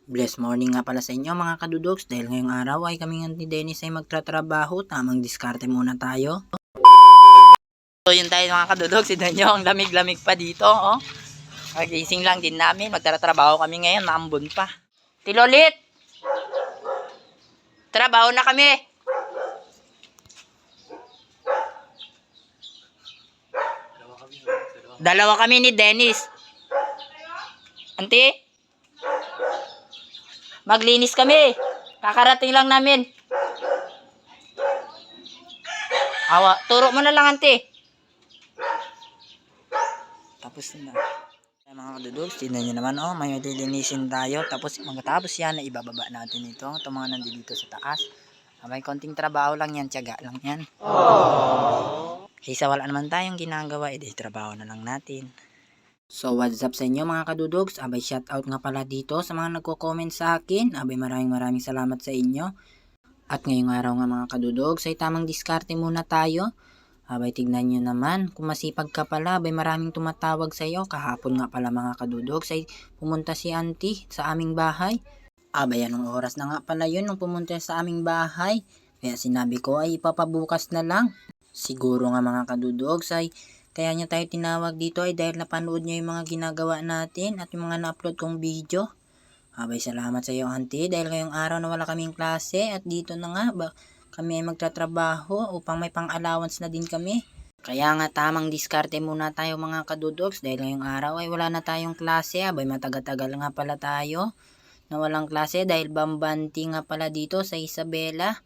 Blessed morning nga pala sa inyo mga kadudogs dahil ngayong araw ay kami ni Dennis ay magtratrabaho. Tamang diskarte muna tayo. So yun tayo mga kadudogs, ito nyo ang lamig-lamig pa dito. Oh. Magising lang din namin, magtratrabaho kami ngayon, maambon pa. Tilolit! Trabaho na kami! Dalawa kami ni Dennis. Auntie? Maglinis kami. Kakarating lang namin. Awa, turo mo na lang, ante. Tapos na. Mga kadudogs, tignan nyo naman, oh, may lilinisin tayo. Tapos, magkatapos yan, ibababa natin ito. Ito mga nandito sa taas. May konting trabaho lang yan, tiyaga lang yan. Kaysa wala naman tayong ginagawa, edi trabaho na lang natin. So what's up sa inyo mga kadudogs? Abay shoutout nga pala dito sa mga nagko-comment sa akin. Abay maraming salamat sa inyo. At ngayong araw nga mga kadudogs ay tamang diskarte muna tayo. Abay tignan nyo naman, kung masipag ka pala, abay maraming tumatawag sa iyo. Kahapon nga pala mga kadudogs ay pumunta si auntie sa aming bahay. Abay anong oras na nga pala yun nung pumunta sa aming bahay. Kaya sinabi ko ay ipapabukas na lang. Siguro nga mga kadudogs ay kaya niya tayo tinawag dito ay dahil napanood niya yung mga ginagawa natin at yung mga na-upload kong video. Abay salamat sa iyo auntie dahil ngayong araw na wala kaming klase at dito na nga kami ay magtatrabaho upang may pang-allowance na din kami. Kaya nga tamang diskarte muna tayo mga kadudogs dahil ngayong araw ay wala na tayong klase. Abay matagal-tagal nga pala tayo na walang klase dahil bambanti nga pala dito sa Isabela.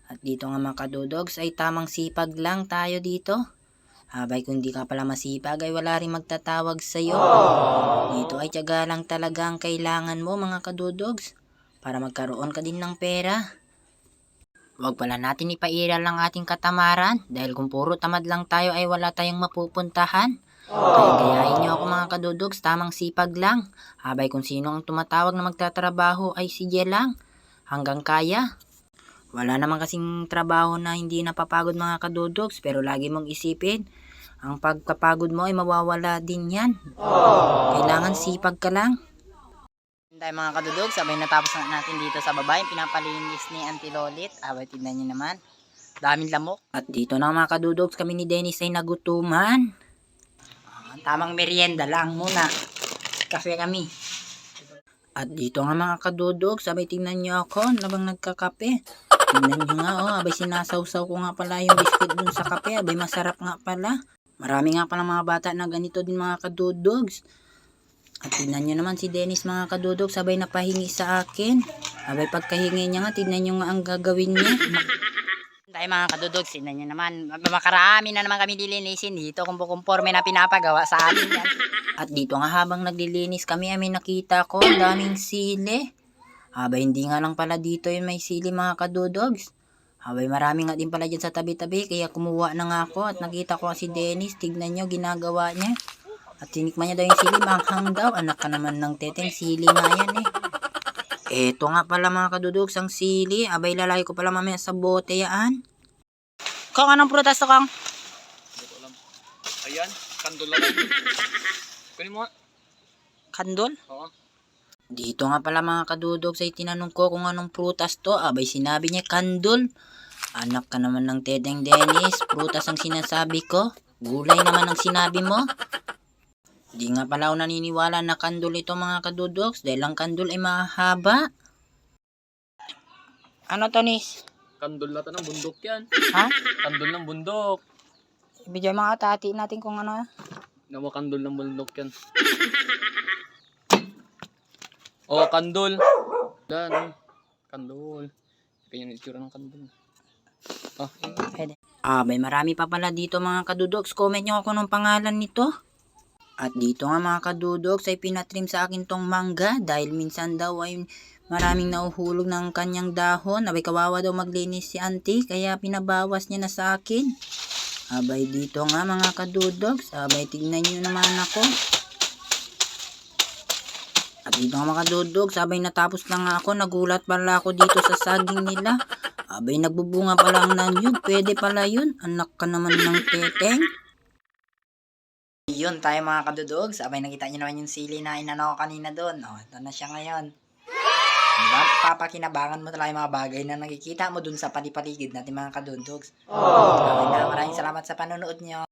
At dito nga mga kadudogs ay tamang sipag lang tayo dito. Abay kung di ka pala masipag ay wala rin magtatawag sa'yo. Dito ay tiyaga lang talaga ang kailangan mo mga kadudogs para magkaroon ka din ng pera. Huwag pala natin ipairal ang ating katamaran dahil kung puro tamad lang tayo ay wala tayong mapupuntahan. Kaya gayahin nyo ako mga kadudogs, tamang sipag lang. Abay kung sino ang tumatawag na magtatrabaho ay sige lang. Hanggang kaya. Wala naman kasing trabaho na hindi napapagod mga kadudogs pero lagi mong isipin, ang pagkapagod mo ay mawawala din yan. Kailangan sipag ka lang. Tayo mga kadudogs, sabay natapos na natin dito sa baba yung pinapalinis ni Auntie Lolit. Abay tignan nyo naman, daming lamok. At dito na mga kadudogs, kami ni Dennis ay nagutuman. Tamang merienda lang muna, kafe kami. At dito nga mga kadudogs, sabay tingnan nyo ako nabang nagkakape. Tingnan nyo nga, oh, abay sinasawsaw ko nga pala yung biscuit dun sa kape. Abay masarap nga pala. Marami nga pala mga bata na ganito din mga kadudogs. At tingnan nyo naman si Dennis mga kadudogs, sabay napahingi sa akin. Abay pagkahingi niya nga, tingnan nyo nga ang gagawin niya. Tayo mga kadudogs, tingnan nyo naman. Makarami na naman kami lilinisin dito kung bukumporme na pinapagawa sa amin yan. At dito nga habang naglilinis kami, ay may nakita ko ang daming sili. Abay hindi nga lang pala dito yung may sili mga kadudogs. Abay marami nga din pala dyan sa tabi-tabi kaya kumuha na nga ako at nakita ko si Dennis. Tignan nyo ginagawa niya. At tinikman niya daw yung sili, manghang daw. Anak ka naman ng teteng, sili nga yan eh. Eto nga pala mga kadudogs ang sili. Abay lalagay ko pala mamaya sa bote yan. Kung anong prutas to kang? Ayan, kandol lang. Kunin mo nga. Kandol? Oo. Dito nga pala mga kadudogs ay tinanong ko kung anong prutas to. Abay sinabi niya kandol. Anak ka naman ng teteng Dennis. Prutas ang sinasabi ko. Gulay naman ang sinabi mo. Di nga pala ako naniniwala na kandol ito mga kadudogs. Dahil ang kandol ay mahaba. Ano to nis? Kandol na to ng bundok yan. Ha? Kandol ng bundok. Ibigay mga tati natin kung ano. Nawa kandol ng bundok yan. Oh, kandol. Dan. Kandol. Ganyan yung itsura ng kandol. Ah, Pwede. May marami pa pala dito mga kadudogs. Comment nyo ako ng pangalan nito. At dito nga mga kadudogs ay pinatrim sa akin tong mangga. Dahil minsan daw ay maraming nauhulog ng kanyang dahon. Abay kawawa daw maglinis si auntie. Kaya pinabawas niya na sa akin. Abay dito nga mga kadudogs. Abay tignan nyo naman ako. At dito nga mga kadudogs, sabay natapos na nga ako, nagulat pala ako dito sa saging nila. Abay nagbubunga pala ang nanyug, pwede pala yun. Anak ka naman ng teteng. Yun tayo mga kadudogs, sabay nakita nyo naman yung sili na inano ko kanina doon. Oh, ito na siya ngayon. Diba? Papakinabangan mo talaga yung mga bagay na nakikita mo dun sa palipaligid natin mga kadudogs. Okay na, maraming salamat sa panonood nyo.